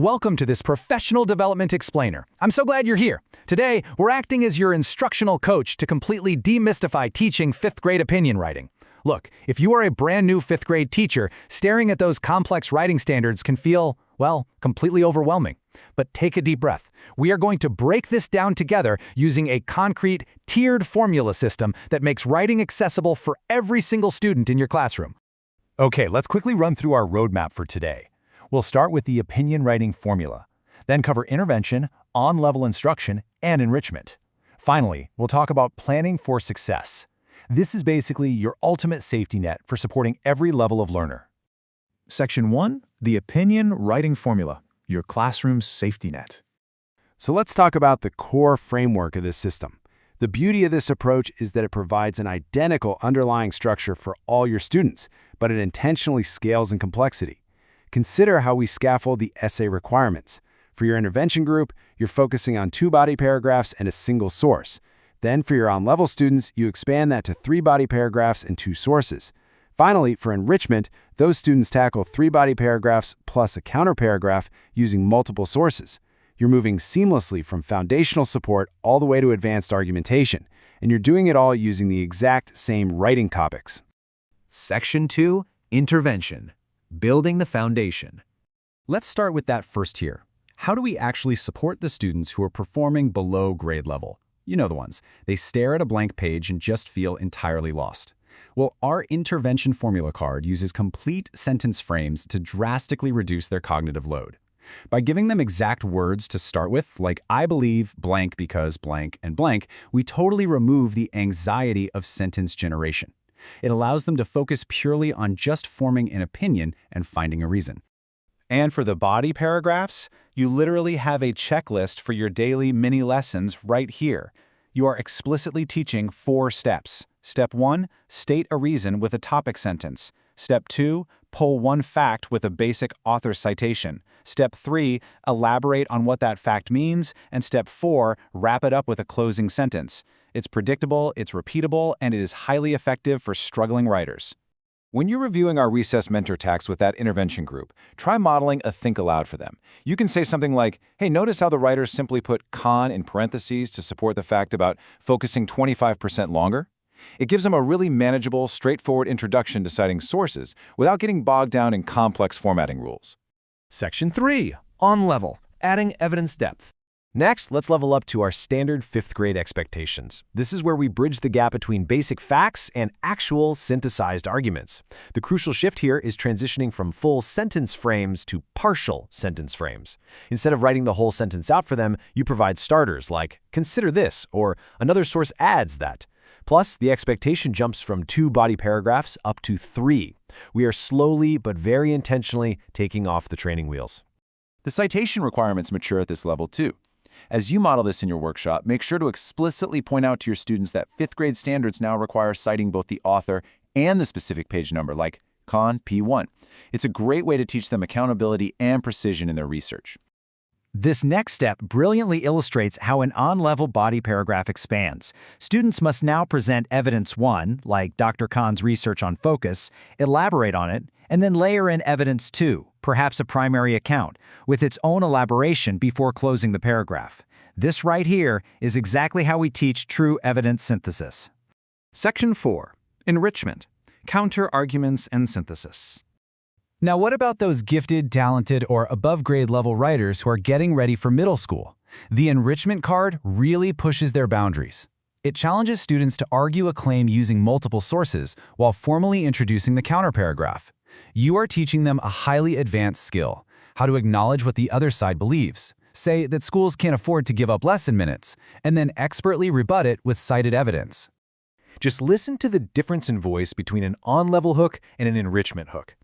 Welcome to this professional development explainer. I'm so glad you're here. Today, we're acting as your instructional coach to completely demystify teaching 5th grade opinion writing. Look, if you are a brand new 5th grade teacher, staring at those complex writing standards can feel, well, completely overwhelming. But take a deep breath. We are going to break this down together using a concrete, tiered formula system that makes writing accessible for every single student in your classroom. Okay, let's quickly run through our roadmap for today. We'll start with the opinion writing formula, then cover intervention, on-level instruction, and enrichment. Finally, we'll talk about planning for success. This is basically your ultimate safety net for supporting every level of learner. Section 1, the opinion writing formula, your classroom's safety net. So let's talk about the core framework of this system. The beauty of this approach is that it provides an identical underlying structure for all your students, but it intentionally scales in complexity. Consider how we scaffold the essay requirements. For your intervention group, you're focusing on 2 body paragraphs and a single source. Then for your on-level students, you expand that to 3 body paragraphs and 2 sources. Finally, for enrichment, those students tackle 3 body paragraphs plus a counter-paragraph using multiple sources. You're moving seamlessly from foundational support all the way to advanced argumentation, and you're doing it all using the exact same writing topics. Section 2, intervention. Building the foundation. Let's start with that first tier. How do we actually support the students who are performing below grade level? You know the ones. They stare at a blank page and just feel entirely lost. Well, our intervention formula card uses complete sentence frames to drastically reduce their cognitive load. By giving them exact words to start with, like I believe blank because blank and blank, we totally remove the anxiety of sentence generation. It allows them to focus purely on just forming an opinion and finding a reason. And for the body paragraphs, you literally have a checklist for your daily mini lessons right here. You are explicitly teaching 4 steps. Step 1, state a reason with a topic sentence. Step 2, pull one fact with a basic author citation. Step 3, elaborate on what that fact means. And step 4, wrap it up with a closing sentence. It's predictable, it's repeatable, and it is highly effective for struggling writers. When you're reviewing our recess mentor text with that intervention group, try modeling a think aloud for them. You can say something like, hey, notice how the writers simply put con in parentheses to support the fact about focusing 25% longer? It gives them a really manageable, straightforward introduction to citing sources without getting bogged down in complex formatting rules. Section 3, on level, adding evidence depth. Next, let's level up to our standard 5th grade expectations. This is where we bridge the gap between basic facts and actual synthesized arguments. The crucial shift here is transitioning from full sentence frames to partial sentence frames. Instead of writing the whole sentence out for them, you provide starters like, consider this, or another source adds that. Plus, the expectation jumps from 2 body paragraphs up to 3. We are slowly but very intentionally taking off the training wheels. The citation requirements mature at this level too. As you model this in your workshop, make sure to explicitly point out to your students that 5th grade standards now require citing both the author and the specific page number, like Con P1. It's a great way to teach them accountability and precision in their research. This next step brilliantly illustrates how an on-level body paragraph expands. Students must now present evidence 1, like Dr. Kahn's research on focus, elaborate on it, and then layer in evidence 2, perhaps a primary account, with its own elaboration before closing the paragraph. This right here is exactly how we teach true evidence synthesis. Section 4, enrichment, counter-arguments and synthesis. Now what about those gifted, talented, or above-grade level writers who are getting ready for middle school? The enrichment card really pushes their boundaries. It challenges students to argue a claim using multiple sources while formally introducing the counterparagraph. You are teaching them a highly advanced skill, how to acknowledge what the other side believes. Say that schools can't afford to give up lesson minutes, and then expertly rebut it with cited evidence. Just listen to the difference in voice between an on-level hook and an enrichment hook.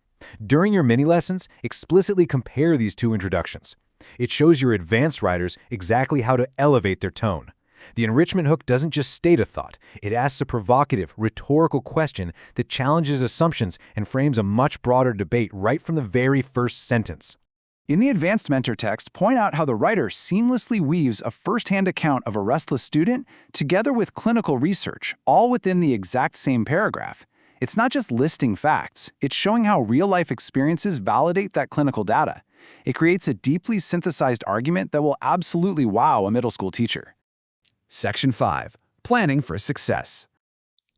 During your mini-lessons, explicitly compare these 2 introductions. It shows your advanced writers exactly how to elevate their tone. The enrichment hook doesn't just state a thought. It asks a provocative, rhetorical question that challenges assumptions and frames a much broader debate right from the very first sentence. In the advanced mentor text, point out how the writer seamlessly weaves a first-hand account of a restless student together with clinical research, all within the exact same paragraph. It's not just listing facts, it's showing how real-life experiences validate that clinical data. It creates a deeply synthesized argument that will absolutely wow a middle school teacher. Section 5. Planning for success.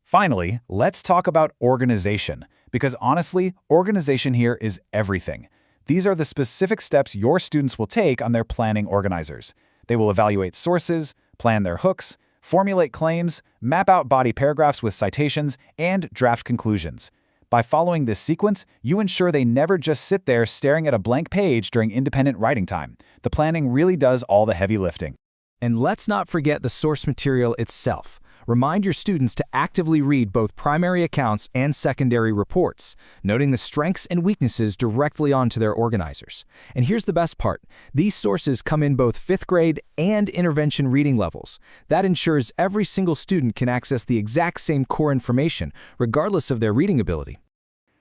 Finally, let's talk about organization, because honestly, organization here is everything. These are the specific steps your students will take on their planning organizers. They will evaluate sources, plan their hooks, formulate claims, map out body paragraphs with citations, and draft conclusions. By following this sequence, you ensure they never just sit there staring at a blank page during independent writing time. The planning really does all the heavy lifting. And let's not forget the source material itself. Remind your students to actively read both primary accounts and secondary reports, noting the strengths and weaknesses directly onto their organizers. And here's the best part. These sources come in both 5th grade and intervention reading levels. That ensures every single student can access the exact same core information, regardless of their reading ability.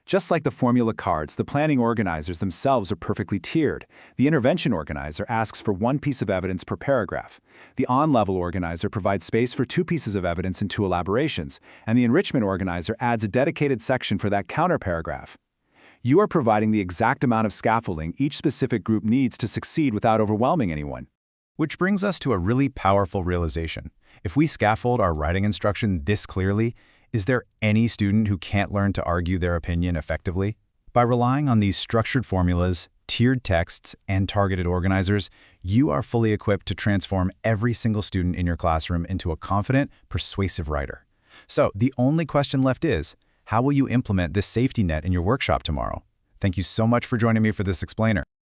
Just like the formula cards, the planning organizers themselves are perfectly tiered. The intervention organizer asks for 1 piece of evidence per paragraph. The on-level organizer provides space for 2 pieces of evidence and 2 elaborations, and the enrichment organizer adds a dedicated section for that counter-paragraph. You are providing the exact amount of scaffolding each specific group needs to succeed without overwhelming anyone. Which brings us to a really powerful realization. If we scaffold our writing instruction this clearly, is there any student who can't learn to argue their opinion effectively? By relying on these structured formulas, tiered texts, and targeted organizers, you are fully equipped to transform every single student in your classroom into a confident, persuasive writer. So the only question left is, how will you implement this safety net in your workshop tomorrow? Thank you so much for joining me for this explainer.